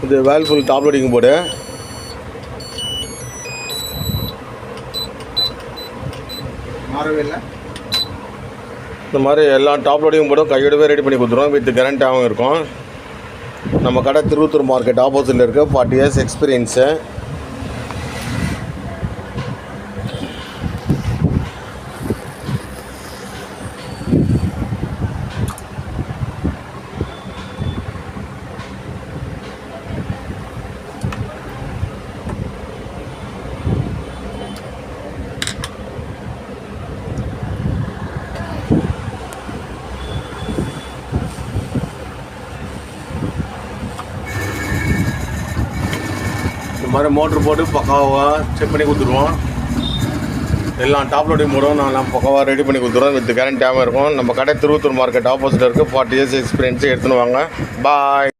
இது Whirlpool top loading board. இந்த மாதிரி எல்லா டாப் லோடிங் போர்டும் கையோடவே ரெடி பண்ணி கொடுத்துருவோம். வித் கேரண்டியாகவும் இருக்கும். நம்ம கடை திருவத்தூர் மார்க்கெட் ஆப்போசிட்டில் இருக்க 40 இயர்ஸ் எக்ஸ்பீரியன்ஸு. இந்த மாதிரி மோட்ரு போட்டு பக்காவாக செக் பண்ணி கொடுத்துருவோம். எல்லாம் டாப் லோடிங் போடும் நான் பக்காவாக ரெடி பண்ணி கொடுத்துருவோம். வித் கேரண்டியாகவும் இருக்கும். நம்ம கடை திருவத்தூர் மார்க்கெட் ஆப்போசிட்டில் இருக்குது. 40 இயர்ஸ் எக்ஸ்பீரியன்ஸு எடுத்துன்னு வாங்க. பாய்.